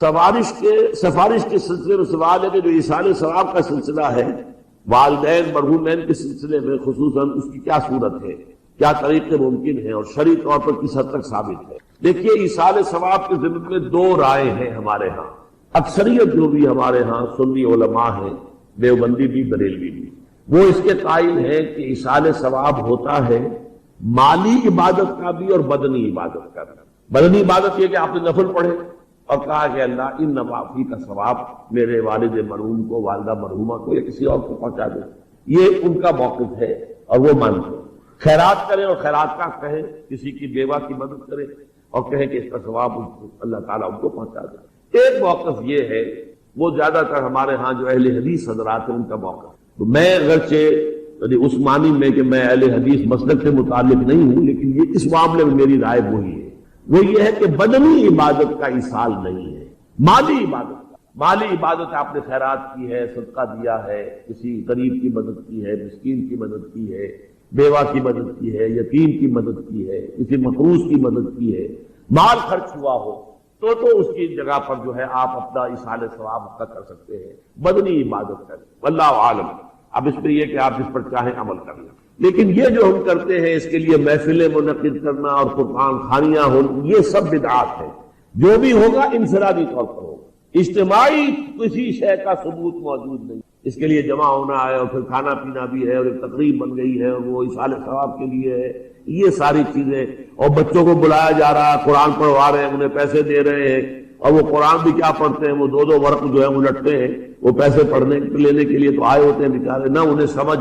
سفارش کے سلسلے میں سوال ہے کہ جو ایصال ثواب کا سلسلہ ہے والدین مرحومین کے سلسلے میں خصوصاً اس کی کیا صورت ہے، کیا طریقے ممکن ہیں اور شرعی طور پر کس حد تک ثابت ہے۔ دیکھیے ایصال ثواب کے ضمن میں دو رائے ہیں ہمارے ہاں۔ اکثریت جو بھی ہمارے ہاں سنی علماء ہیں، دیوبندی بھی بریلوی بھی، وہ اس کے قائل ہیں کہ ایصال ثواب ہوتا ہے مالی عبادت کا بھی اور بدنی عبادت کا بھی۔ بدنی عبادت یہ کہ آپ نے نفل پڑھے اور کہا کہ اللہ ان نوافی کا ثواب میرے والد مرحوم کو، والدہ مرحومہ کو یا کسی اور کو پہنچا دے، یہ ان کا موقف ہے اور وہ مانتے ہیں۔ خیرات کریں اور خیرات کا کہیں، کسی کی بیوہ کی مدد کریں اور کہیں کہ اس کا ثواب اللہ تعالیٰ ان کو پہنچا دے۔ ایک موقف یہ ہے، وہ زیادہ تر ہمارے ہاں جو اہل حدیث حضرات ہیں ان کا موقف، تو میں اگرچہ اس معنی میں کہ میں اہل حدیث مسلک سے متعلق نہیں ہوں، لیکن یہ اس معاملے میں میری رائے وہی ہے، وہ یہ ہے کہ بدنی عبادت کا ایصال نہیں ہے، مالی عبادت کا۔ مالی عبادت آپ نے خیرات کی ہے، صدقہ دیا ہے، کسی غریب کی مدد کی ہے، مسکین کی مدد کی ہے، بیوہ کی مدد کی ہے، یتیم کی مدد کی ہے، کسی مقروض کی مدد کی ہے، مال خرچ ہوا ہو تو اس کی جگہ پر جو ہے آپ اپنا ایصال ثواب کا کر سکتے ہیں، بدنی عبادت کریں، واللہ عالم۔ اب اس پہ یہ کہ آپ جس پر چاہیں عمل کر لیں، لیکن یہ جو ہم کرتے ہیں اس کے لیے محفلیں منعقد کرنا اور قرآن خوانیاں ہو، یہ سب بدعات ہے۔ جو بھی ہوگا انفرادی طور پر ہوگا، اجتماعی کسی شے کا ثبوت موجود نہیں۔ اس کے لیے جمع ہونا ہے اور پھر کھانا پینا بھی ہے اور ایک تقریب بن گئی ہے اور وہ ایصال ثواب کے لیے ہے، یہ ساری چیزیں، اور بچوں کو بلایا جا رہا ہے، قرآن پڑھوا رہے ہیں، انہیں پیسے دے رہے ہیں، اور وہ قرآن بھی کیا پڑھتے ہیں، وہ دو ورق جو ہے الٹتے ہیں، وہ پیسے پڑھنے لینے کے لیے تو آئے ہوتے ہیں بیچارے، نہ انہیں سمجھ،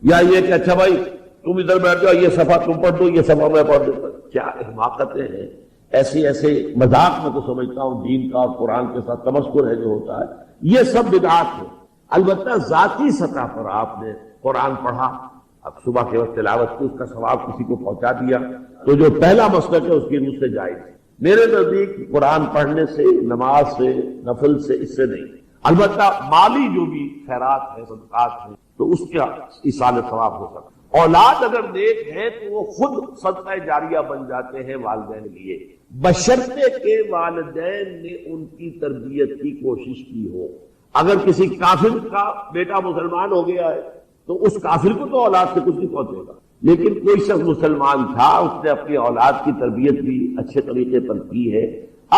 یا یہ کہ اچھا بھائی تم ادھر بیٹھ جاؤ، یہ صفحہ تم پڑھ دو، یہ صفحہ میں پڑھ دوں۔ کیا حماقتیں ہیں، ایسے مذاق میں تو سمجھتا ہوں دین کا اور قرآن کے ساتھ تمسخر ہے جو ہوتا ہے، یہ سب بدعات ہے۔ البتہ ذاتی سطح پر آپ نے قرآن پڑھا، اب صبح کے وقت تلاوت کی، اس کا ثواب کسی کو پہنچا دیا، تو جو پہلا مسلک ہے اس کی روح سے جائز ہے۔ میرے نزدیک قرآن پڑھنے سے، نماز سے، نفل سے، اس سے نہیں۔ البتہ مالی جو بھی خیرات ہے، صدقات ہیں، تو اس کا ایصال ثواب ہو سکتا ہے۔ اولاد اگر نیک ہے تو وہ خود صدقہ جاریہ بن جاتے ہیں والدین کے لیے، بشرطے کہ والدین نے ان کی تربیت کی کوشش کی ہو۔ اگر کسی کافر کا بیٹا مسلمان ہو گیا ہے تو اس کافر کو تو اولاد سے کچھ نہیں پہنچے گا، لیکن کوئی شخص مسلمان تھا، اس نے اپنی اولاد کی تربیت بھی اچھے طریقے پر کی ہے،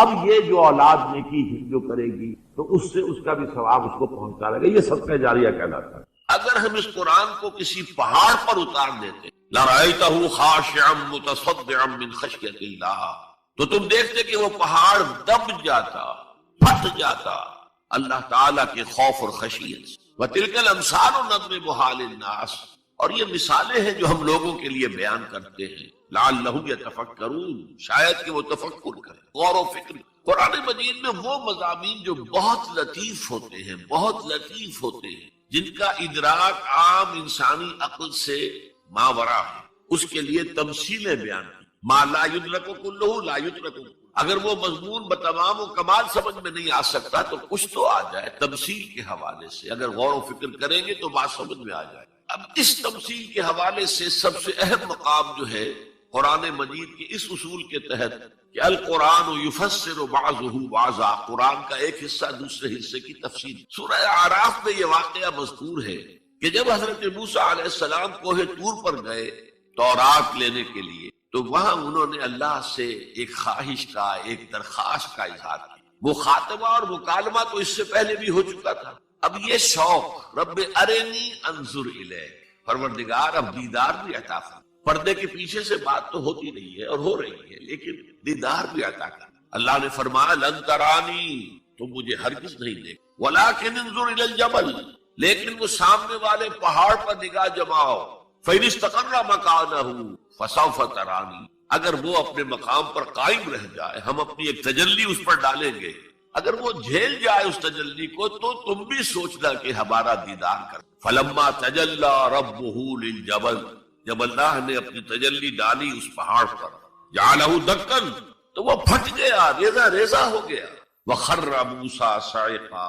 اب یہ جو اولاد نیکی جو کرے گی تو اس سے اس کا بھی ثواب اس کو پہنچا لے گا، یہ صدقہ جاریہ کہلاتا ہے۔ اگر ہم اس قرآن کو کسی پہاڑ پر اتار دیتے، لَرَأَيْتَهُ خَاشِعًا مُتَصَدِّعًا مِنْ خَشْيَةِ اللَّهِ، تو تم دیکھتے کہ وہ پہاڑ دب جاتا، پھٹ جاتا اللہ تعالیٰ کے خوف اور خشیت سے۔ وَتِلْكَ الْأَمْثَالُ نَضْرِبُهَا لِلنَّاسِ، اور یہ مثالیں ہیں جو ہم لوگوں کے لیے بیان کرتے ہیں، لَعَلَّهُمْ يَتَفَكَّرُونَ، شاید کہ وہ تفکر کریں، غور و فکر۔ قرآن مجید میں وہ مضامین جو بہت لطیف ہوتے ہیں، بہت لطیف ہوتے ہیں، جن کا ادراک عام انسانی عقل سے ماورا ہے، اس کے لیے تمثیلیں بیان کی۔ ما لا یدرک کلہ لا یترک، اگر وہ مضمون بتمام و کمال سمجھ میں نہیں آ سکتا تو کچھ تو آ جائے تمثیل کے حوالے سے، اگر غور و فکر کریں گے تو بات سمجھ میں آ جائے۔ اب اس تمثیل کے حوالے سے سب سے اہم مقام جو ہے قرآن مجید کے اس اصول کے تحت کہ القرآن یفسر بعضہ بعضا، قرآن کا ایک حصہ دوسرے حصے کی تفسیر۔ سورہ اعراف میں یہ واقعہ مذکور ہے کہ جب حضرت موسیٰ علیہ السلام کوہ طور پر گئے تورات لینے کے لیے، تو وہاں انہوں نے اللہ سے ایک خواہش کا، ایک درخواست کا اظہار کیا۔ مخاطبہ اور مکالمہ تو اس سے پہلے بھی ہو چکا تھا، اب یہ شوق، رب ارنی انظر الیک، پروردگار اب دیدار بھی عطا کر۔ پردے کے پیچھے سے بات تو ہوتی رہی ہے اور ہو رہی ہے، لیکن دیدار بھی عطا کر۔ اللہ نے فرمایا لن ترانی، تم مجھے ہرگز نہیں دیکھ، ولکن انظر الی الجبل، لیکن وہ سامنے والے پہاڑ پر نگاہ جماؤ، فإن استقر مکانہ فسوف ترانی، اگر وہ اپنے مقام پر قائم رہ جائے، ہم اپنی ایک تجلی اس پر ڈالیں گے، اگر وہ جھیل جائے اس تجلی کو تو تم بھی سوچنا کہ ہمارا دیدار کر۔ فلما تجلی ربہ للجبل، جب اللہ نے اپنی تجلی ڈالی اس پہاڑ پر، جعلہ دکن، تو وہ پھٹ گیا، ریزہ ریزہ ہو گیا۔ وخر موسیٰ صعقا،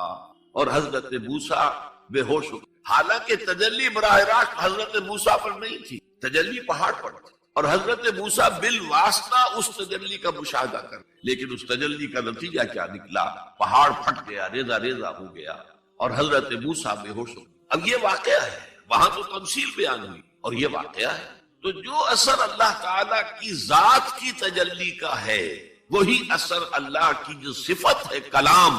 اور حضرت موسیٰ بے ہوش ہو گئے، حالانکہ تجلی براہ راست حضرت موسیٰ پر نہیں تھی، تجلی پہاڑ پر تھی۔ اور حضرت موسیٰ بالواسطہ اس تجلی کا مشاہدہ کر، لیکن اس تجلی کا نتیجہ کیا نکلا؟ پہاڑ پھٹ گیا، ریزہ ریزہ ہو گیا اور حضرت موسیٰ بے ہوش ہو گئے۔ اب یہ واقعہ ہے، وہاں تو تمثیل بیان ہوئی اور یہ واقعہ ہے۔ تو جو اثر اللہ تعالیٰ کی ذات کی تجلی کا ہے وہی اثر اللہ کی جو صفت ہے کلام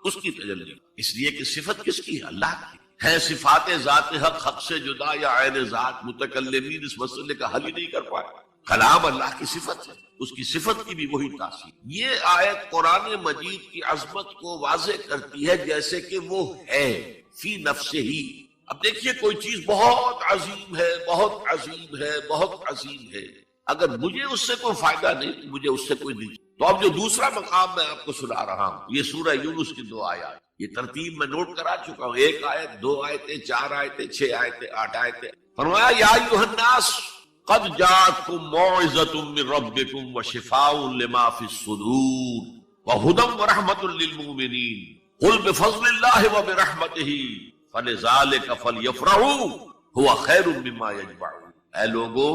اس کی تجلی، اس لیے کہ صفت کس کی ہے؟ اللہ کی ہے۔ صفات ذات حق حق سے جدا یا عین ذات، متکلمین اس مسئلے کا حل ہی نہیں کر پائے۔ کلام اللہ کی صفت ہے، اس کی صفت کی بھی وہی تاثیر۔ یہ آیت قرآن مجید کی عظمت کو واضح کرتی ہے جیسے کہ وہ ہے فی نفسہ ہی۔ اب دیکھیے کوئی چیز بہت عظیم ہے، بہت عظیم ہے، بہت عظیم ہے، اگر مجھے اس سے کوئی فائدہ نہیں، مجھے اس سے کوئی نہیں۔ تو اب جو دوسرا مقام میں آپ کو سنا رہا ہوں، یہ سورہ یونس کی 2 آیات، یہ ترتیب میں نوٹ کرا چکا ہوں، 1 آیت، 2 آیتیں، 4 آیتیں، 6 آیتیں، 8 آیتیں۔ فرمایا یا ایھا الناس قد جاءتکم موعظۃ من ربکم وشفاء لما فی الصدور وہدی ورحمۃ للمؤمنین قل بفضل اللہ وبرحمتہ فلذلک فلیفرحوا ھو خیر مما یجمعون۔ اے لوگو،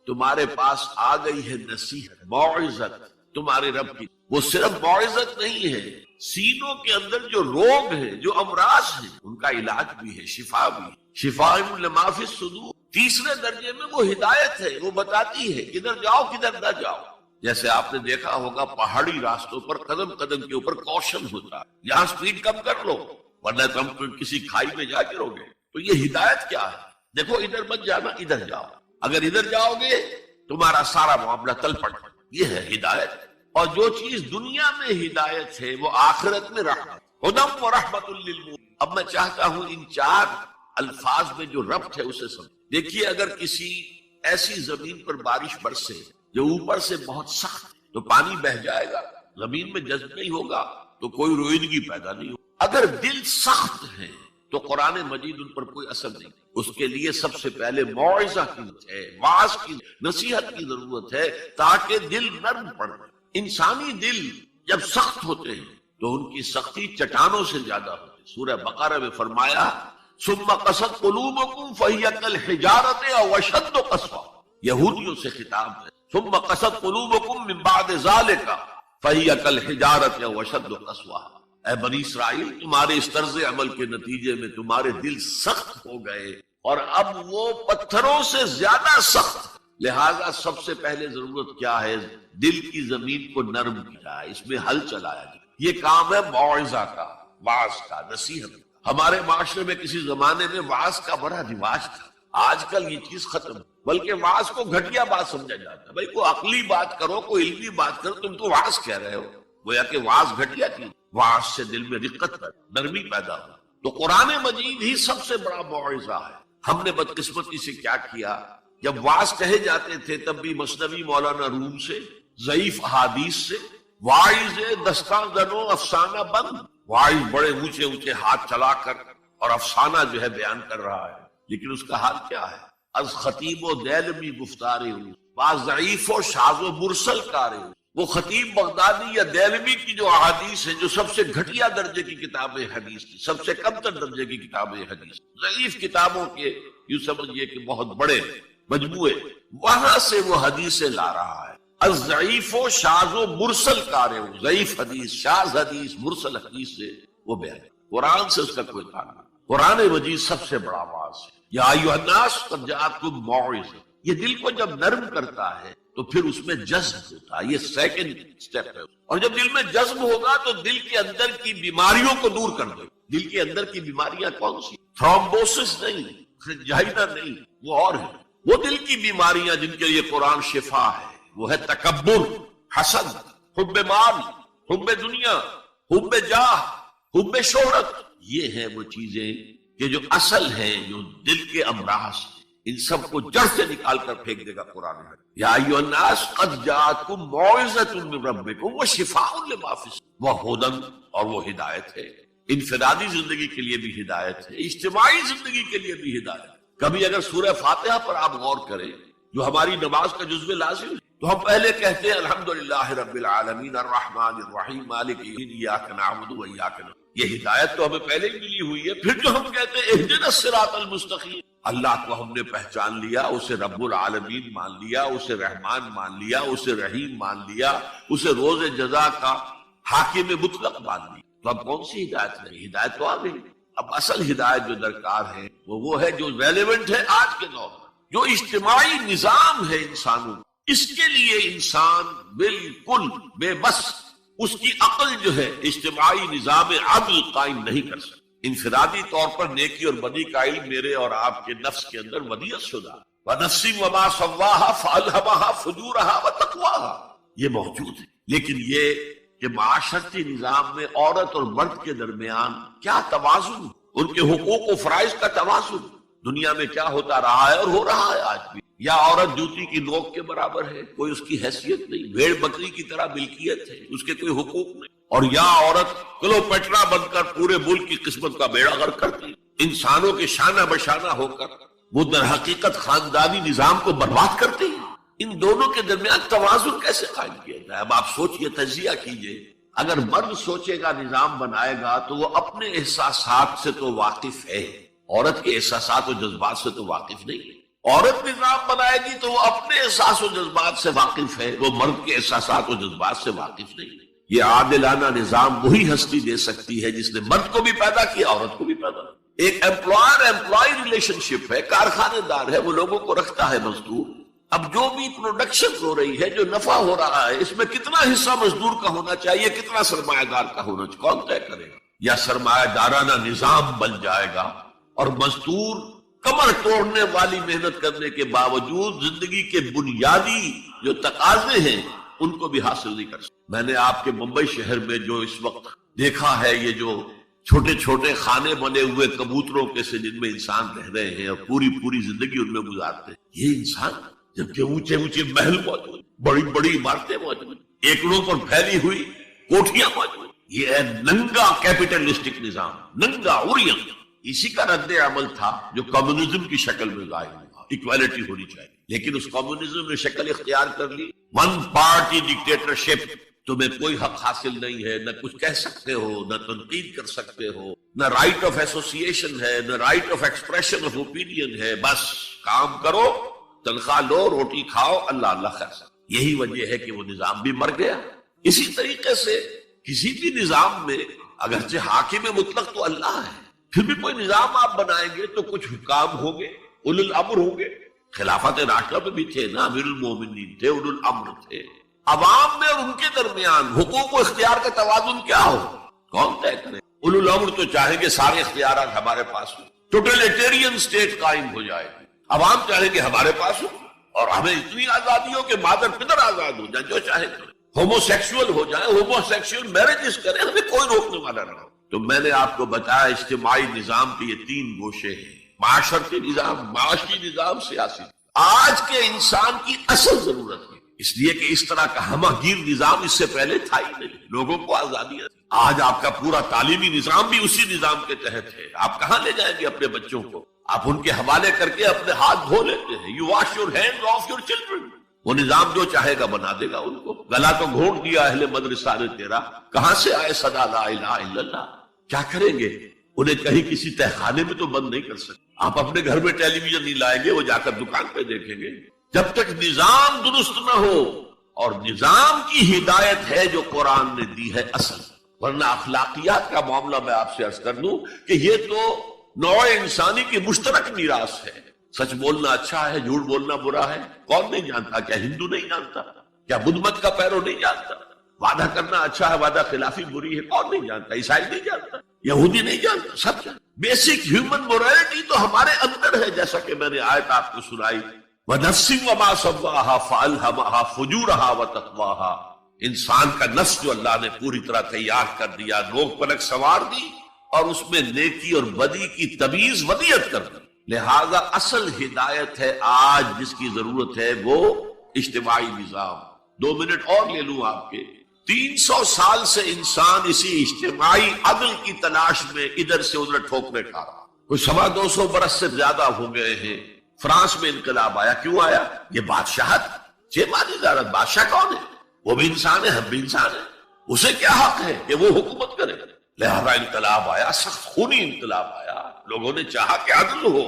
تمہارے پاس آ گئی ہے نصیحت، موعظت تمہارے رب کی۔ وہ صرف موعظت نہیں ہے، سینوں کے اندر جو روگ ہیں، جو امراض ہیں، ان کا علاج بھی ہے، شفا بھی ہے۔ شفاء لما فی الصدور، تیسرے درجے میں وہ ہدایت ہے، وہ بتاتی ہے کدھر جاؤ کدھر نہ جاؤ۔ جیسے آپ نے دیکھا ہوگا پہاڑی راستوں پر قدم قدم کے اوپر کوشن ہوتا ہے، یہاں سپیڈ کم کر لو ورنہ تم کسی کھائی میں جا گرو گے۔ تو یہ ہدایت کیا ہے؟ دیکھو ادھر مت جانا، ادھر جاؤ، اگر ادھر جاؤ گے تمہارا سارا معاملہ تل پٹ۔ یہ ہے ہدایت۔ اور جو چیز دنیا میں ہدایت ہے وہ آخرت میں رحمت، ہدی ورحمۃ للمؤمنین۔ اب میں چاہتا ہوں ان 4 الفاظ میں جو ربط ہے اسے سمجھ۔ دیکھیے اگر کسی ایسی زمین پر بارش برسے جو اوپر سے بہت سخت، تو پانی بہہ جائے گا، زمین میں جذب نہیں ہوگا تو کوئی روئیدگی پیدا نہیں ہوگی۔ اگر دل سخت ہے تو قرآن مجید ان پر کوئی اثر نہیں۔ اس کے لیے سب سے پہلے موعظہ کی ضرورت ہے، واعظ کی، نصیحت کی ضرورت ہے تاکہ دل نرم پڑے۔ انسانی دل جب سخت ہوتے ہیں تو ان کی سختی چٹانوں سے زیادہ ہوتی ہے۔ سورہ بقرہ میں فرمایا ثم قست قلوبکم فہی کالحجارۃ او اشد قسوہ، یہودیوں سے خطاب ہے۔ ثم قست قلوبکم من بعد ذلک فہی کالحجارۃ او اشد قسوہ۔ اے بنی اسرائیل، تمہارے اس طرز عمل کے نتیجے میں تمہارے دل سخت ہو گئے اور اب وہ پتھروں سے زیادہ سخت۔ لہذا سب سے پہلے ضرورت کیا ہے؟ دل کی زمین کو نرم کیا جائے، اس میں حل چلایا جائے۔ یہ کام ہے موعظہ کا، واعظ کا، نصیحت کا۔ ہمارے معاشرے میں کسی زمانے میں واعظ کا بڑا رواج تھا، آج کل یہ چیز ختم، بلکہ واعظ کو گھٹیا بات سمجھا جاتا ہے۔ بھائی کوئی عقلی بات کرو، کوئی علمی بات کرو، تم تو واعظ کہہ رہے ہو۔ گویا کہ واعظ گھٹیا کی، واعظ سے دل میں رقت پیدا، نرمی پیدا ہو۔ تو قرآن مجید ہی سب سے بڑا موعظہ ہے۔ ہم نے بدقسمتی سے کیا کیا، جب واعظ کہے جاتے تھے تب بھی مثنوی مولانا روم سے، ضعیف احادیث سے، واعظ دستاں زنو افسانہ بند، واعظ بڑے اونچے اونچے ہاتھ چلا کر اور افسانہ جو ہے بیان کر رہا ہے، لیکن اس کا حال کیا ہے؟ از خطیب و دیلمی گفتارے ہوں، بعض ضعیف و شاذ و مرسل کارے ہوں۔ وہ خطیب بغدادی یا دیلمی کی جو احادیث ہیں، جو سب سے گھٹیا درجے کی کتاب حدیث کی، سب سے کم تر درجے کی کتاب حدیث، ضعیف کتابوں کے یوں سمجھئے کہ بہت بڑے مجموعے، وہاں سے وہ حدیثیں لا رہا ہے۔ الضعیف و شاذ و مرسل کارے ہوں، ضعیف حدیث، شاذ حدیث، مرسل حدیث سے وہ بیان، قرآن سے اس کا کوئی تعلق نہیں۔ قرآن مجید سب سے بڑا واعظ ہے۔ یا ایھا الناس قد جاءتکم موعظہ، یہ دل کو جب نرم کرتا ہے تو پھر اس میں جذب ہوتا ہے، یہ سیکنڈ سٹیپ ہے۔ اور جب دل میں جذب ہوگا تو دل کے اندر کی بیماریوں کو دور کر دے۔ دل کے اندر کی بیماریاں کون سی؟ تھرومبوسس نہیں، جائنا نہیں، وہ اور ہے۔ وہ دل کی بیماریاں جن کے لیے قرآن شفا ہے، وہ ہے تکبر، حسد، حب مال، حب دنیا، حب جاہ، حب شہرت۔ یہ ہیں وہ چیزیں کہ جو اصل ہیں، جو دل کے امراض ہیں، ان سب کو جڑ سے نکال کر پھینک دے گا قرآن ہے۔ یا ایھا الناس قد جاءتکم موعظۃ من ربکم وشفاء لما فی الصدور وہدی، اور وہ ہدایت ہے، انفرادی زندگی کے لیے بھی ہدایت ہے، اجتماعی زندگی کے لیے بھی ہدایت ہے۔ کبھی اگر سورہ فاتحہ پر آپ غور کریں جو ہماری نماز کا جزو لازم ہے، تو ہم پہلے کہتے ہیں الحمدللہ رب العالمین الرحمن الرحیم مالک یوم الدین ایاک نعبد و ایاک نستعین۔ یہ ہدایت تو ہمیں پہلے ہی ملی ہوئی ہے۔ پھر جو ہم کہتے ہیں اہدنا الصراط المستقیم، اللہ کو ہم نے پہچان لیا، اسے رب العالمین مان لیا، اسے رحمان مان لیا، اسے رحیم مان لیا، اسے روز جزا کا حاکم مطلق مان لیا، تو اب کون سی ہدایت نہیں؟ ہدایت تو آ گئی۔ اب اصل ہدایت جو درکار ہے وہ ہے جو ریلیونٹ ہے آج کے دور میں، جو اجتماعی نظام ہے انسانوں، اس کے لیے انسان بالکل بے بس، اس کی عقل جو ہے اجتماعی نظام عدل قائم نہیں کر سکتی۔ انفرادی طور پر نیکی اور بدی کا علم میرے اور آپ کے نفس کے اندر ودیعت شدہ، وَنَفْسٍ وَمَا سَوَّاهَا فَأَلْهَمَهَا فُجُورَهَا وَتَقْوَاهَا، یہ موجود ہے۔ لیکن یہ کہ معاشرتی نظام میں عورت اور مرد کے درمیان کیا توازن، ان کے حقوق و فرائض کا توازن دنیا میں کیا ہوتا رہا ہے اور ہو رہا ہے آج بھی؟ یا عورت جوتی کی نوک کے برابر ہے، کوئی اس کی حیثیت نہیں، بھیڑ بکری کی طرح ملکیت ہے، اس کے کوئی حقوق نہیں، اور یا عورت کلوپیٹرا بن کر پورے ملک کی قسمت کا بیڑا غرق کرتی، انسانوں کے شانہ بشانہ ہو کر وہ در حقیقت خاندانی نظام کو برباد کرتی ہے۔ ان دونوں کے درمیان توازن کیسے قائم کیا جائے؟ اب آپ سوچئے، تجزیہ کیجئے۔ اگر مرد سوچے گا، نظام بنائے گا، تو وہ اپنے احساسات سے تو واقف ہے، عورت کے احساسات و جذبات سے تو واقف نہیں ہے۔ عورت نظام بنائے گی تو وہ اپنے احساس و جذبات سے واقف ہے، وہ مرد کے احساسات و جذبات سے واقف نہیں ہے۔ یہ عادلانہ نظام وہی ہستی دے سکتی ہے جس نے مرد کو بھی پیدا کیا، عورت کو بھی پیدا کیا۔ ایک امپلائر امپلائی ریلیشن شپ ہے، کارخانے دار ہے، وہ لوگوں کو رکھتا ہے مزدور۔ اب جو بھی پروڈکشن ہو رہی ہے، جو نفع ہو رہا ہے، اس میں کتنا حصہ مزدور کا ہونا چاہیے، کتنا سرمایہ دار کا ہونا چاہیے، کون طے کرے گا؟ یا سرمایہ دارانہ نظام بن جائے گا اور مزدور کمر توڑنے والی محنت کرنے کے باوجود زندگی کے بنیادی جو تقاضے ہیں ان کو بھی حاصل نہیں کر سکتے۔ میں نے آپ کے ممبئی شہر میں جو اس وقت دیکھا ہے، یہ جو چھوٹے چھوٹے خانے بنے ہوئے کبوتروں کے سے جن میں انسان رہ رہے ہیں اور پوری زندگی ان میں گزارتے ہیں، یہ انسان جبکہ اونچے اونچے محل موجود، بڑی بڑی عمارتیں موجود، ایکڑوں پر پھیلی ہوئی کوٹھیاں موجود، یہ ہے ننگا کیپٹلسٹک نظام، ننگا اورین۔ اسی کا رد عمل تھا جو کمیونزم کی شکل میں ظاہر ہوا، ایکویلٹی ہونی چاہیے، لیکن اس کمیونزم نے شکل اختیار کر لی، ون پارٹی ڈکٹیٹرشپ۔ تمہیں کوئی حق حاصل نہیں ہے، نہ کچھ کہہ سکتے ہو، نہ تنقید کر سکتے ہو، نہ رائٹ آف ایسوسیشن ہے، نہ right of expression of opinion ہے، بس کام کرو، تنخواہ لو، روٹی کھاؤ، اللہ اللہ خیر سکتا۔ یہی وجہ ہے کہ وہ نظام بھی مر گیا۔ اسی طریقے سے کسی بھی نظام میں اگرچہ حاکم مطلق تو اللہ ہے، پھر بھی کوئی نظام آپ بنائیں گے تو کچھ حکام ہوں گے، اولو الامر ہوں گے۔ خلافت راشدہ میں بھی تھے نا، امیر المومنین تھے، اولو الامر تھے۔ عوام میں اور ان کے درمیان حقوق و اختیار کا توازن کیا ہو، کون طے کرے؟ اولو الامر تو چاہیں گے سارے اختیارات ہمارے پاس ہوں، ٹوٹلیٹیرین سٹیٹ قائم ہو جائے گی۔ عوام چاہیں گے ہمارے پاس ہو اور ہمیں اتنی آزادی ہو کہ مادر پدر آزاد ہو جائیں، جو چاہیں کریں، ہومو سیکسول ہو جائیں، ہومو سیکسول میرجز کریں، ہمیں کوئی روکنے والا نہ ہو۔ تو میں نے آپ کو بتایا اجتماعی نظام کے یہ تین گوشے ہیں، معاشرتی نظام، معاشی نظام، سیاسی۔ آج کے انسان کی اصل ضرورت ہے، اس لیے کہ اس طرح کا ہمہ گیر نظام اس سے پہلے تھا ہی نہیں، لوگوں کو آزادی ہے۔ آج آپ کا پورا تعلیمی نظام بھی اسی نظام کے تحت ہے۔ آپ کہاں لے جائیں گے اپنے بچوں کو؟ آپ ان کے حوالے کر کے اپنے ہاتھ دھو لیتے ہیں۔ You wash your hands of your children. وہ نظام جو چاہے گا بنا دے گا ان کو۔ گلا تو گھونٹ دیا اہل مدرسہ نے تیرا، کہاں سے آئے صدا لا الہ الا اللہ؟ کیا کریں گے؟ انہیں کہیں کسی تہخانے میں تو بند نہیں کر سکتے۔ آپ اپنے گھر میں ٹیلی ویژن نہیں لائیں گے، وہ جا کر دکان پہ دیکھیں گے۔ جب تک نظام درست نہ ہو، اور نظام کی ہدایت ہے جو قرآن نے دی ہے اصل، ورنہ اخلاقیات کا معاملہ میں آپ سے عرض کر دوں کہ یہ تو نوع انسانی کی مشترک میراث ہے۔ سچ بولنا اچھا ہے، جھوٹ بولنا برا ہے، کون نہیں جانتا؟ کیا ہندو نہیں جانتا؟ کیا بدھ مت کا پیرو نہیں جانتا؟ وعدہ کرنا اچھا ہے، وعدہ خلافی بری ہے، کون نہیں جانتا؟ عیسائی نہیں جانتا، یہودی نہیں جانتا، سب جانتا۔ بیسک ہیومن مورالٹی تو ہمارے اندر ہے، جیسا کہ میں نے آیت آپ کو سنائی، وَنَفْسٍ وَمَا سَوَّاهَا فَأَلْهَمَهَا فُجُورَهَا وَتَقْوَاهَا۔ انسان کا نفس جو اللہ نے پوری طرح تیار کر دیا، نوک پلک سنوار دی، اور اس میں نیکی اور بدی کی تمیز ودیعت کر دی۔ لہذا اصل ہدایت ہے آج جس کی ضرورت ہے وہ اجتماعی نظام۔ 2 منٹ اور لے لوں آپ کے۔ 300 سال سے انسان اسی اجتماعی عدل کی تلاش میں ادھر سے ادھر ٹھوکرے کھا رہا۔ کوئی 250 برس سے زیادہ ہو گئے ہیں۔ فرانس میں انقلاب آیا، کیوں آیا؟ یہ بادشاہت، چیمانی دارت، بادشاہ کون ہے؟ وہ بھی انسان ہے، ہم بھی انسان ہیں، اسے کیا حق ہے کہ وہ حکومت کرے؟ لہذا انقلاب آیا، سخت خونی انقلاب آیا، لوگوں نے چاہا کہ عدل ہو،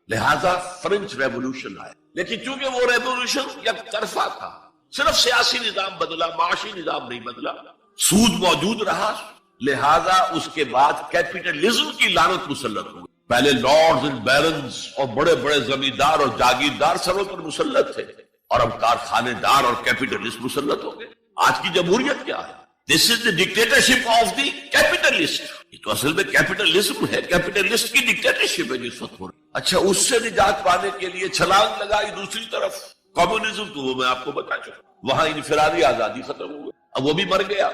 لہذا فرینچ ریولوشن آیا، لیکن چونکہ وہ ریولوشن یک طرفہ تھا، صرف سیاسی نظام بدلا، معاشی نظام نہیں بدلا، سود موجود رہا، لہذا اس کے بعد کیپٹلزم کی لعنت مسلط ہوئی۔ پہلے لارڈز اینڈ بیرنز اور بڑے بڑے زمیندار اور جاگیردار سروں پر مسلط تھے، اور اب کارخانے دار اور کیپٹلسٹ مسلط ہو گئے۔ آج کی جمہوریت کیا ہے؟ دس از دی ڈکٹیٹرشپ آف دی کیپٹلسٹ۔ یہ تو اصل میں کیپٹلزم ہے، کیپٹلسٹ کی ڈکٹیٹرشپ ہے جس وقت ہو رہی۔ اچھا، اس سے نجات پانے کے لیے چھلانگ لگائی دوسری طرف کمیونزم، تو وہ میں آپ کو بتا چکا، وہاں انفرادی آزادی ختم ہو گئی، اب وہ بھی مر گیا۔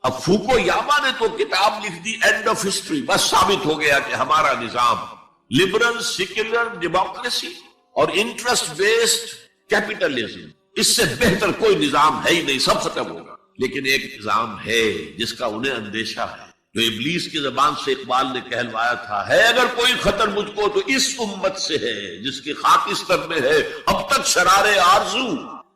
اب فوکو یاما نے تو کتاب لکھ دی اینڈ آف ہسٹری، بس ثابت ہو گیا کہ ہمارا نظام لبرل سیکولر ڈیموکریسی اور انٹرسٹ بیسڈ کیپٹلزم، اس سے بہتر کوئی نظام ہے ہی نہیں، سب ختم ہوگا۔ لیکن ایک نظام ہے جس کا انہیں اندیشہ ہے، جو ابلیس کی زبان سے اقبال نے کہلوایا تھا، ہے اگر کوئی خطر مجھ کو تو اس امت سے ہے جس کی خاکستر میں ہے اب تک شرارے آرزو،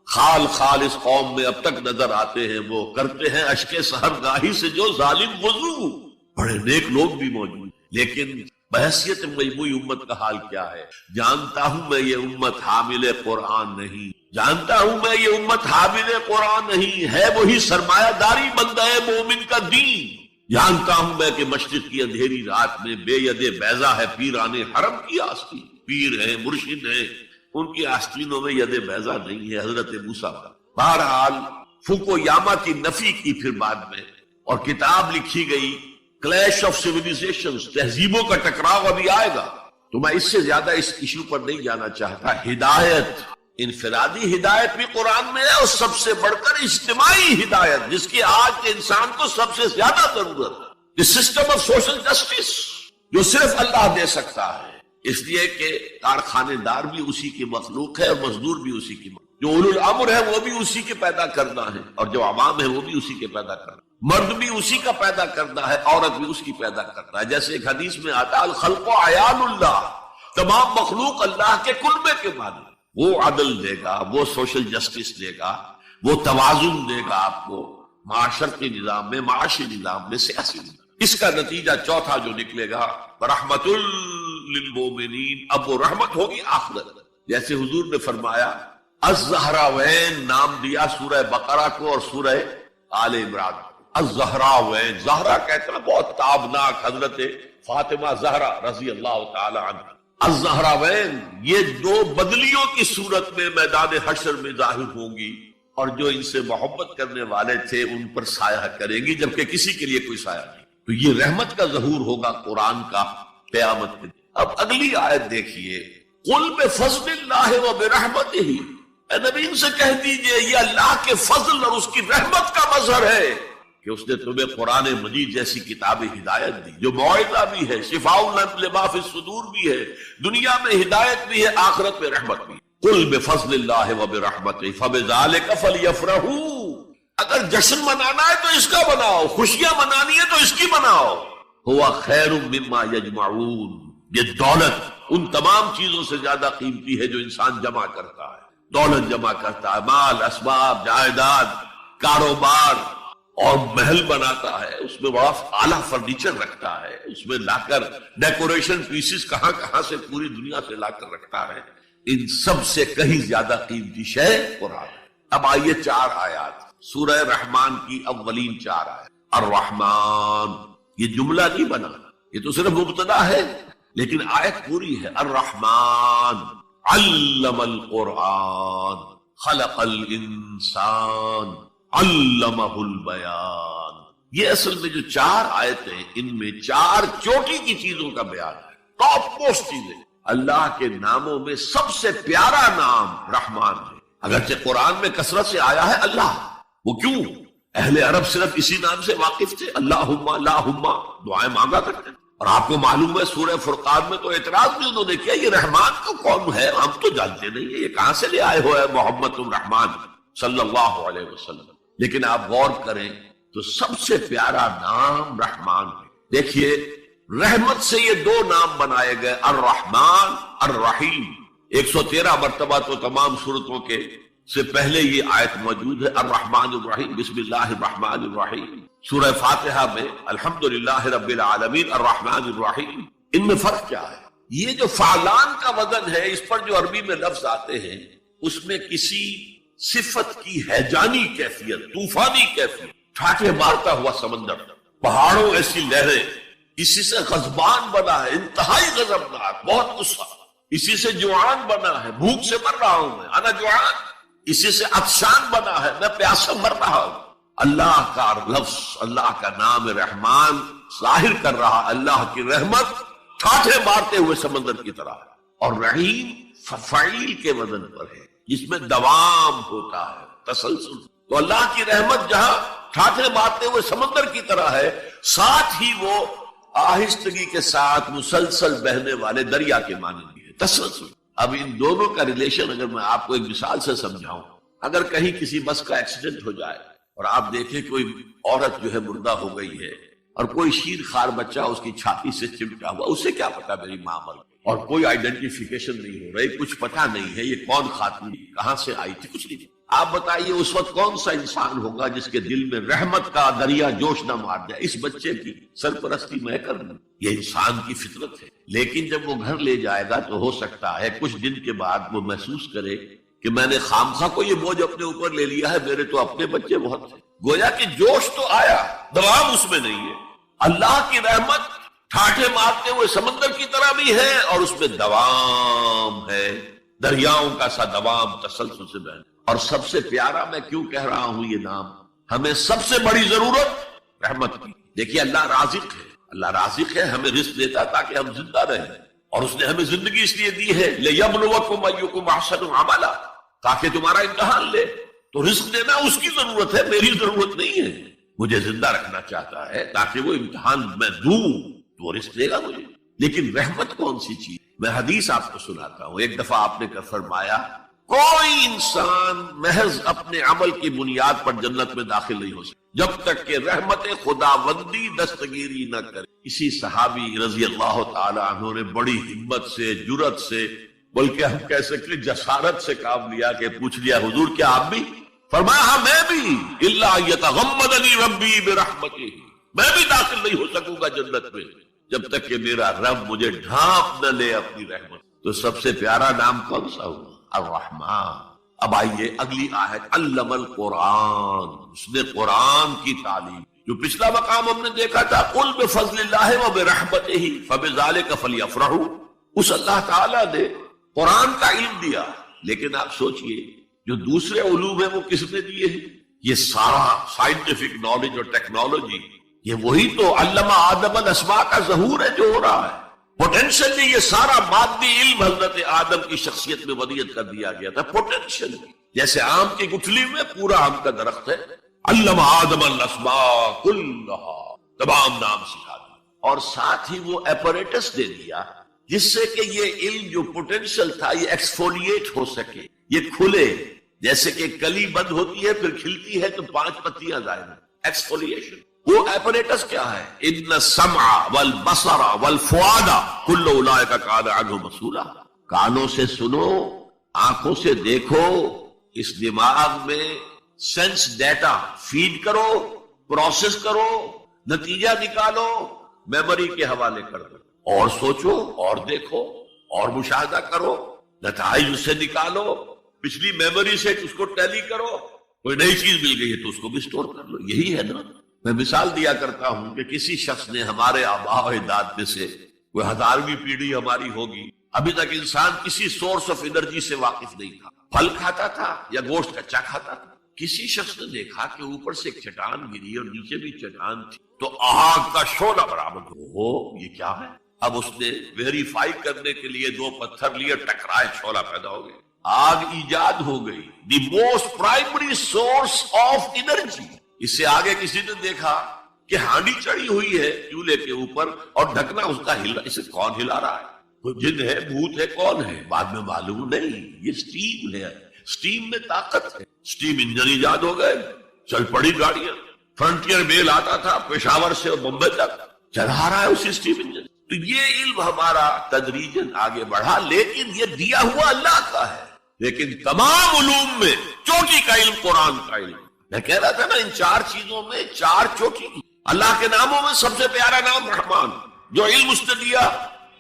خال خال اس قوم میں اب تک نظر آتے ہیں، وہ کرتے ہیں اشک سحرگاہی سے جو ظالم وضو۔ بڑے نیک لوگ بھی موجود، لیکن بحیثیت مجموعی امت کا حال کیا ہے؟ جانتا ہوں میں یہ امت حامل قرآن نہیں، جانتا ہوں میں یہ امت حامل قرآن نہیں، ہے وہی سرمایہ داری بندہ مومن کا دین۔ جانتا ہوں میں کہ مشرق کی اندھیری رات میں بے ید بیضا ہے پیران حرم کی آستین، پیر ہیں، مرشد ہیں، ان کی آستینوں میں ید بیضا نہیں ہے، حضرت موسیٰ کا۔ بہرحال فوکو یاما کی نفی کی پھر بعد میں، اور کتاب لکھی گئی کلیش آف سیویلائزیشنز، تہذیبوں کا ٹکراؤ ابھی آئے گا۔ تو میں اس سے زیادہ اس ایشو پر نہیں جانا چاہتا۔ ہدایت، انفرادی ہدایت بھی قرآن میں ہے، اور سب سے بڑھ کر اجتماعی ہدایت جس کی آج کے انسان کو سب سے زیادہ ضرورت ہے، سسٹم آف سوشل جسٹس جو صرف اللہ دے سکتا ہے، اس لیے کہ کارخانے دار بھی اسی کی مخلوق ہے اور مزدور بھی اسی کی مخلوق، جو اولو الامر ہے وہ بھی اسی کے پیدا کرنا ہے، اور جو عوام ہے وہ بھی اسی کے پیدا کرنا ہے، مرد بھی اسی کا پیدا کرنا ہے، عورت بھی اس کی پیدا کرنا ہے۔ جیسے ایک حدیث میں آتا الخلق عیال اللہ، تمام مخلوق اللہ کے کلبے کے معنی، وہ عدل دے گا، وہ سوشل جسٹس دے گا، وہ توازن دے گا آپ کو معاشرتی نظام میں، معاشی نظام میں، سیاسی نظام۔ اس کا نتیجہ چوتھا جو نکلے گا رحمت للمومنین، اب وہ رحمت ہوگی آخرت۔ جیسے حضور نے فرمایا الزہراوین نام دیا سورہ بقرہ کو اور سورہ آل عمران کو۔ الزہراوین، زہرا کہتے ہیں بہت تابناک حضرت فاطمہ زہرا رضی اللہ تعالی عنہ۔ الزہراوین یہ دو بدلیوں کی صورت میں میدان حشر میں ظاہر ہوں گی، اور جو ان سے محبت کرنے والے تھے ان پر سایہ کریں گی، جبکہ کسی کے لیے کوئی سایہ نہیں۔ تو یہ رحمت کا ظہور ہوگا قرآن کا قیامت کے دن۔ اب اگلی آیت دیکھیے، قل بفضل اللہ وبرحمتہ، اے نبی ان سے کہہ دیجئے یہ اللہ کے فضل اور اس کی رحمت کا مظہر ہے کہ اس نے تمہیں قرآن مجید جیسی کتاب ہدایت دی، جو موعظہ بھی ہے، شفاء لما فی الصدور بھی ہے، دنیا میں ہدایت بھی ہے، آخرت میں رحمت بھی ہے۔ قل بفضل اللہ وبرحمتہ فبذلک فلیفرحوا، اگر جشن منانا ہے تو اس کا مناؤ، خوشیاں منانی ہے تو اس کی مناؤ۔ ہوا خیر مما یجمعون، یہ دولت ان تمام چیزوں سے زیادہ قیمتی ہے جو انسان جمع کرتا ہے، دولت جمع کرتا ہے، مال، اسباب، جائیداد، کاروبار، اور محل بناتا ہے، اس میں بڑا اعلیٰ فرنیچر رکھتا ہے، اس میں لا کر ڈیکوریشن پیسز کہاں کہاں سے پوری دنیا سے لا کر رکھتا ہے۔ ان سب سے کہیں زیادہ قیمتی شے قرآن ہے۔ اب آئیے 4 آیات سورہ رحمان کی، اولین 4 آیات۔ الرحمن، یہ جملہ نہیں بنا، یہ تو صرف مبتدا ہے، لیکن آیت پوری ہے۔ الرحمن علم القرآن خلق الانسان علمہ البیان۔ یہ اصل میں جو 4 آیتیں، ان میں 4 چوٹی کی چیزوں کا بیان ہے، ٹاپ موسٹ چیزیں۔ اللہ کے ناموں میں سب سے پیارا نام رحمان ہے، اگرچہ قرآن میں کثرت سے آیا ہے اللہ۔ وہ کیوں؟ اہل عرب صرف اسی نام سے واقف تھے، اللہم اللہم دعائیں مانگا کرتے ہیں۔ اور آپ کو معلوم ہے سورہ فرقان میں تو اعتراض بھی انہوں نے کیا، یہ رحمان کا کون ہے؟ ہم تو جانتے نہیں ہیں، یہ کہاں سے لے آئے ہوئے محمد الرحمان صلی اللہ علیہ وسلم۔ لیکن آپ غور کریں تو سب سے پیارا نام رحمان ہے۔ دیکھیے رحمت سے یہ 2 نام بنائے گئے، الرحمن الرحیم۔ 113 مرتبہ تو تمام صورتوں کے سے پہلے یہ آیت موجود ہے، الرحمن الرحیم، بسم اللہ الرحمن الرحیم۔ سورہ فاتحہ میں الحمدللہ رب العالمین الرحمن الرحیم۔ ان میں فرق کیا ہے؟ یہ جو فعلان کا وزن ہے، اس پر جو عربی میں لفظ آتے ہیں، اس میں کسی صفت کی ہیجانی کیفیت، طوفانی کیفیت، ٹھاٹھے مارتا ہوا سمندر، پہاڑوں ایسی لہریں، اسی سے غضبان بنا ہے، انتہائی غضبناک، بہت غصہ، اسی سے جوعان بنا ہے، بھوک سے مر رہا ہوں میں، انا جوعان، اسی سے عطشان بنا ہے، میں پیاسا مر رہا ہوں۔ اللہ کا لفظ، اللہ کا نام رحمان ظاہر کر رہا اللہ کی رحمت ٹھاٹھے مارتے ہوئے سمندر کی طرح ہے، اور رحیم فعیل کے وزن پر ہے جس میں دوام ہوتا ہے، تسلسل۔ تو اللہ کی رحمت جہاں ٹھاٹھے مارتے ہوئے سمندر کی طرح ہے، ساتھ ہی وہ آہستگی کے ساتھ مسلسل بہنے والے دریا کے مانند بھی ہے، تسلسل۔ اب ان دونوں کا ریلیشن اگر میں آپ کو ایک مثال سے سمجھاؤں، اگر کہیں کسی بس کا ایکسیڈنٹ ہو جائے اور آپ دیکھیں کوئی عورت جو ہے مردہ ہو گئی ہے اور کوئی شیر خوار بچہ اس کی چھاتی سے چمٹا ہوا، اسے کیا پتا میری ماں مر گئی، اور کوئی آئیڈینٹیفیکیشن نہیں ہو رہی، کچھ پتا نہیں ہے یہ کون خاتون، کہاں سے آئی تھی، کچھ نہیں۔ آپ بتائیے اس وقت کون سا انسان ہوگا جس کے دل میں رحمت کا دریا جوش نہ مار جائے، اس بچے کی سرپرستی میں کر دوں، یہ انسان کی فطرت ہے۔ لیکن جب وہ گھر لے جائے گا تو ہو سکتا ہے کچھ دن کے بعد وہ محسوس کرے کہ میں نے خامخواہ کو یہ بوجھ اپنے اوپر لے لیا ہے، میرے تو اپنے بچے بہت تھے۔ گویا کہ جوش تو آیا، دوام اس میں نہیں ہے۔ اللہ کی رحمت ٹھاٹھے مارتے ہوئے سمندر کی طرح بھی ہے، اور اس میں دوام ہے، دریاؤں کا سا دوام، تسلسل سے بہنا۔ اور سب سے پیارا میں کیوں کہہ رہا ہوں یہ نام، ہمیں سب سے بڑی ضرورت رحمت کی۔ دیکھیے اللہ رازق ہے، اللہ رازق ہے، ہمیں رزق دیتا تاکہ ہم زندہ رہیں، اور اس نے ہمیں زندگی اس لیے دی ہے لِيَبْلُوَكُمْ أَيُّكُمْ أَحْسَنُ عَمَلًا، تاکہ تمہارا امتحان لے۔ تو رزق دینا اس کی ضرورت ہے، میری ضرورت نہیں ہے۔ مجھے زندہ رکھنا چاہتا ہے تاکہ وہ امتحان میں دوں تو وہ رزق دے گا مجھے۔ لیکن رحمت کون سی چیز؟ میں حدیث آپ کو سناتا ہوں۔ ایک دفعہ آپ نے فرمایا کوئی انسان محض اپنے عمل کی بنیاد پر جنت میں داخل نہیں ہو سکتا جب تک کہ رحمت خداوندی دستگیری نہ کرے۔ اسی صحابی رضی اللہ تعالی عنہ نے بڑی ہمت سے، جرأت سے، بلکہ ہم کہہ سکتے جسارت سے کام لیا کہ پوچھ لیا حضور کیا آپ بھی؟ فرمایا ہاں میں بھی، الا یتغمدنی ربی برحمتہ، میں بھی داخل نہیں ہو سکوں گا جنت میں جب تک کہ میرا رب مجھے ڈھانپ نہ لے اپنی رحمت۔ تو سب سے پیارا نام کون سا ہوا؟ الرحمن۔ اب آئیے اگلی آیت، علم القرآن، اس نے قرآن کی تعلیم۔ جو پچھلا مقام ہم نے دیکھا تھا قل بفضل اللہ وبرحمتہ فبذلک فلیفرحوا، اس اللہ تعالیٰ نے قرآن کا علم دیا، لیکن آپ سوچئے جو دوسرے علوم ہیں وہ کس نے دیے ہیں؟ یہ سارا سائنٹیفک نالج اور ٹیکنالوجی، یہ وہی تو علم آدم الاسماء کا ظہور ہے جو ہو رہا ہے۔ پوٹینشلی یہ سارا مادی علم حضرت آدم کی شخصیت میں ودیعت کر دیا گیا تھا، پوٹینشل، جیسے آم کی گٹھلی میں پورا آم کا درخت ہے، علم آدم الاسماء کلھا، تمام نام سکھا دیا، اور ساتھ ہی وہ ایپریٹس دے دیا جس سے کہ یہ علم جو پوٹینشل تھا یہ ایکسفولیٹ ہو سکے، یہ کھلے، جیسے کہ کلی بند ہوتی ہے پھر کھلتی ہے تو 5 پتیاں ظاہر ہیں، ایکسفولیشن۔ وہ ایپریٹس کیا ہے؟ ان السمع والبصر والفؤاد کل اولئک کان عنہ مسئولا، کانوں سے سنو، آنکھوں سے دیکھو، اس دماغ میں سینس ڈیٹا فیڈ کرو، پروسیس کرو، نتیجہ نکالو، میموری کے حوالے کر دو، اور سوچو اور دیکھو اور مشاہدہ کرو، نتائج اس سے نکالو، پچھلی میموری سے اس کو ٹیلی کرو، کوئی نئی چیز مل گئی ہے تو اس کو بھی سٹور کر لو۔ یہی ہے نا۔ میں مثال دیا کرتا ہوں کہ کسی شخص نے ہمارے آباء و اجداد میں سے کوئی 1000ویں پیڑھی ہماری ہوگی، ابھی تک انسان کسی سورس آف انرجی سے واقف نہیں تھا، پھل کھاتا تھا یا گوشت کچا کھاتا تھا۔ کسی شخص نے دیکھا کہ اوپر سے ایک چٹان گری اور نیچے بھی چٹان تھی، تو آگ کا شعلہ برآمد ہو، یہ کیا ہے؟ اب اس نے ویریفائی کرنے کے لیے 2 پتھر لیے، ٹکرائے، شعلہ پیدا ہو گیا، آگ ایجاد ہو گئی، the most primary source of energy. اس سے آگے کسی نے دیکھا کہ ہانڈی چڑھی ہوئی ہے چولہے کے اوپر اور ڈھکنا اس کا ہلا، اسے کون ہلا رہا ہے؟ کوئی جن ہے، بھوت ہے، کون ہے؟ بعد میں معلوم نہیں، یہ سٹیم ہے، سٹیم میں طاقت ہے، سٹیم انجن ایجاد ہو گئے، چل پڑی گاڑیاں، فرنٹیئر میل آتا تھا پشاور سے بمبئی تک، چلا رہا ہے اسی سٹیم انجن۔ تو یہ علم ہمارا تدریجاً آگے بڑھا، لیکن یہ دیا ہوا اللہ کا ہے۔ لیکن تمام علوم میں چوٹی کا علم قرآن کا علم۔ میں کہہ رہا تھا نا ان 4 چیزوں میں 4 چوٹی کی۔ اللہ کے ناموں میں سب سے پیارا نام رحمان، جو علم اس نے دیا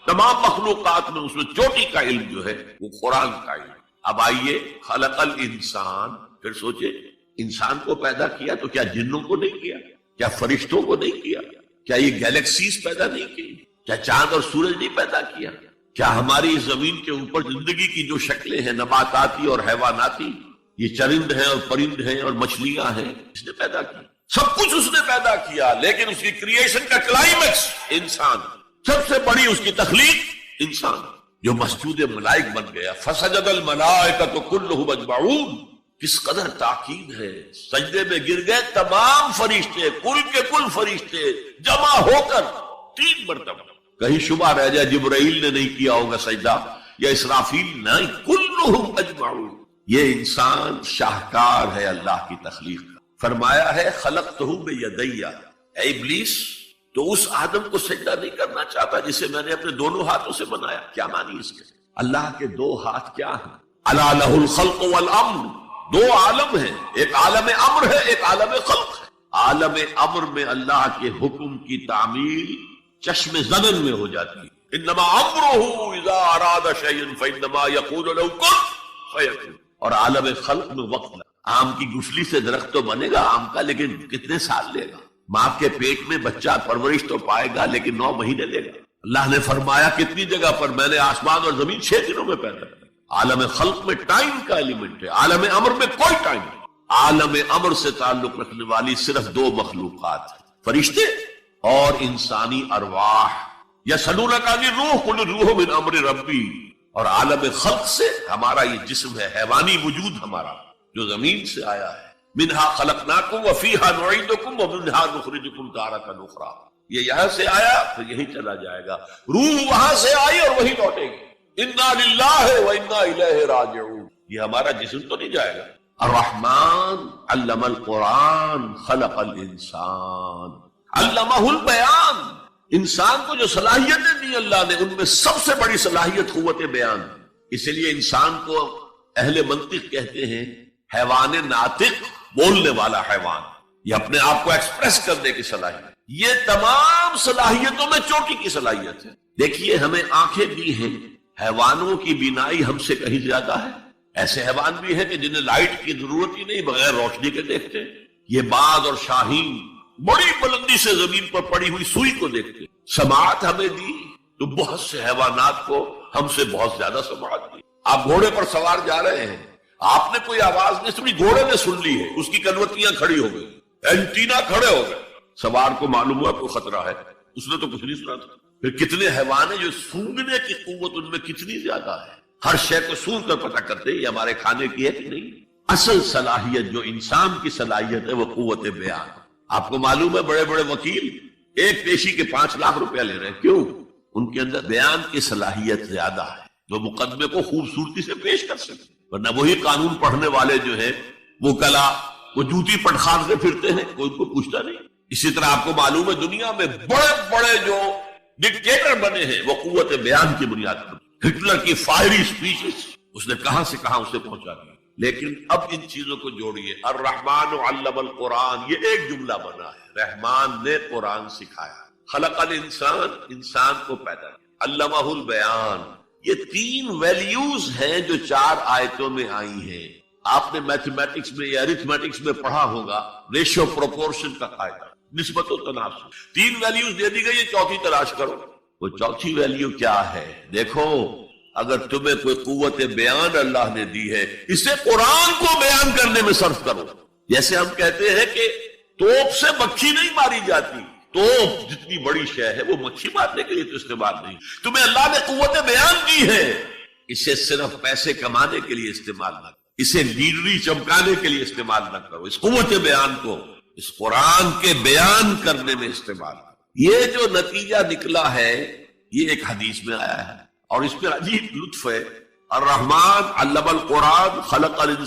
تمام مخلوقات میں اس میں چوٹی کا علم جو ہے وہ قرآن کا علم۔ اب آئیے خلق الانسان، پھر سوچے انسان کو پیدا کیا تو کیا جنوں کو نہیں کیا؟ کیا فرشتوں کو نہیں کیا؟ کیا یہ گیلیکسیز پیدا نہیں کی؟ کیا چاند اور سورج نہیں پیدا کیا؟ کیا ہماری زمین کے اوپر زندگی کی جو شکلیں ہیں نباتاتی اور حیواناتی، یہ چرند ہیں اور پرند ہیں اور مچھلیاں ہیں، اس نے پیدا کی؟ سب کچھ اس نے پیدا کیا، لیکن اس کی کریشن کا کلائمیکس انسان، سب سے بڑی اس کی تخلیق انسان، جو مسجود ملائک بن گیا۔ فسجد الملائکۃ کلھم اجمعون، کس قدر تاکید ہے، سجدے میں گر گئے تمام فرشتے، کل کے کل فرشتے جمع ہو کر 3 مرتبہ۔ کہیں شبہ رہ جائے جبرائیل نے نہیں کیا ہوگا سجدہ یا اسرافیل، نہیں، کلھم اجمعون۔ یہ انسان شاہکار ہے اللہ کی تخلیق کا۔ فرمایا ہے خلقتہ بیدی، اے ابلیس تو اس آدم کو سجدہ نہیں کرنا چاہتا جسے میں نے اپنے دونوں ہاتھوں سے بنایا۔ کیا معنی اس کے؟ اللہ کے 2 ہاتھ کیا ہیں؟ الا لہ الخلق والامر، 2 عالم ہیں، ایک عالم امر ہے، ایک عالم خلق ہے۔ عالم امر میں اللہ کے حکم کی تعمیل چشم زدن میں ہو جاتی ہے، انما امرہ اذا اراد شیئا فانما یقول له کن فیکون۔ اور عالم خلق میں وقت لگا۔ آم کی گٹھلی سے درخت تو بنے گا آم کا، لیکن کتنے سال لے گا؟ ماں کے پیٹ میں بچہ پرورش تو پائے گا لیکن 9 مہینے لے گا۔ اللہ نے فرمایا کتنی جگہ پر میں نے آسمان اور زمین 6 دنوں میں پیدا کیا۔ عالم خلق میں ٹائم کا ایلیمنٹ ہے، عالم امر میں کوئی ٹائم نہیں۔ عالم امر سے تعلق رکھنے والی صرف 2 مخلوقات ہیں، فرشتے اور انسانی ارواح۔ یسألونک عن الروح قل الروح من امر ربی۔ اور عالم خلق سے ہمارا یہ جسم ہے، حیوانی وجود ہمارا جو زمین سے آیا ہے، منہا خلقناکم وفیہا نعیدکم ومنہا نخرجکم تارۃ اخری۔ یہ یہاں سے آیا تو یہی چلا جائے گا، روح وہاں سے آئی اور وہی لوٹے گی۔ انا للہ وانا الیہ راجعون، یہ ہمارا جسم تو نہیں جائے گا۔ الرحمن علم القرآن خلق الانسان علمہ البیان۔ انسان کو جو صلاحیتیں دی اللہ نے، ان میں سب سے بڑی صلاحیت قوت بیان۔ اس لیے انسان کو اہل منطق کہتے ہیں حیوان ناطق، بولنے والا حیوان، یہ اپنے آپ کو ایکسپریس کرنے کی صلاحیت۔ یہ تمام صلاحیتوں میں چوٹی کی صلاحیت ہے۔ دیکھیے ہمیں آنکھیں دی ہیں، حیوانوں کی بینائی ہم سے کہیں زیادہ ہے۔ ایسے حیوان بھی ہیں کہ جنہیں لائٹ کی ضرورت ہی نہیں، بغیر روشنی کے دیکھتے۔ یہ باز اور شاہین بڑی بلندی سے زمین پر پڑی ہوئی سوئی کو دیکھتے۔ سماعت ہمیں دی تو بہت سے حیوانات کو ہم سے بہت زیادہ سماعت دی۔ آپ گھوڑے پر سوار جا رہے ہیں، آپ نے کوئی آواز نہیں سنی، گھوڑے نے سن لی ہے، اس کی کنوتیاں کھڑی ہو گئی، اینٹینا کھڑے ہو گئے، سوار کو معلوم ہوا کوئی خطرہ ہے، اس نے تو کچھ نہیں سنا تھا۔ پھر کتنے حیوان ہیں جو سونگنے کی قوت ان میں کتنی زیادہ ہے، ہر شے کو سونگ کر پتہ کرتے ہیں یہ ہمارے کھانے کی ہے کہ نہیں۔ اصل صلاحیت جو انسان کی صلاحیت ہے وہ قوت بیان۔ آپ کو معلوم ہے بڑے بڑے وکیل ایک پیشی کے 5 لاکھ روپیہ لے رہے ہیں، کیوں؟ ان کے اندر بیان کی صلاحیت زیادہ ہے، جو مقدمے کو خوبصورتی سے پیش کر سکتے۔ ورنہ وہی قانون پڑھنے والے جو ہیں وہ کلا وہ جوتی پٹخار سے پھرتے ہیں، کوئی ان کو پوچھتا نہیں۔ اسی طرح آپ کو معلوم ہے دنیا میں بڑے بڑے جو ڈکٹیٹر بنے ہیں وہ قوت بیان کی بنیاد پر۔ ہٹلر کی فائری سپیچز اس نے کہاں سے کہاں اسے پہنچا دیا۔ لیکن اب ان چیزوں کو جوڑیے، الرحمن علم القرآن، یہ ایک جملہ بنا ہے، رحمان نے قرآن سکھایا، خلق الانسان، انسان کو پیدا کیا، علمہ البیان۔ یہ 3 ویلیوز ہیں جو 4 آیتوں میں آئی ہیں۔ آپ نے میتھمیٹکس میں یا ارتھمیٹکس میں پڑھا ہوگا ریشو پروپورشن کا قاعدہ، نسبت و تناسب۔ 3 ویلیوز دے دی گئی، یہ 4تھی تلاش کرو۔ وہ 4تھی ویلیو کیا ہے؟ دیکھو، اگر تمہیں کوئی قوت بیان اللہ نے دی ہے، اسے قرآن کو بیان کرنے میں صرف کرو۔ جیسے ہم کہتے ہیں کہ توپ سے مکھی نہیں ماری جاتی، توپ جتنی بڑی شے ہے وہ مکھی مارنے کے لیے تو استعمال نہیں۔ تمہیں اللہ نے قوت بیان دی ہے، اسے صرف پیسے کمانے کے لیے استعمال نہ کرو، اسے لیڈری چمکانے کے لیے استعمال نہ کرو، اس قوت بیان کو اس قرآن کے بیان کرنے میں استعمال کرو۔ یہ جو نتیجہ نکلا ہے یہ ایک حدیث میں آیا ہے، اور اس پہ عجیب لطف ہے، الرحمن علم القرآن خلق الانسان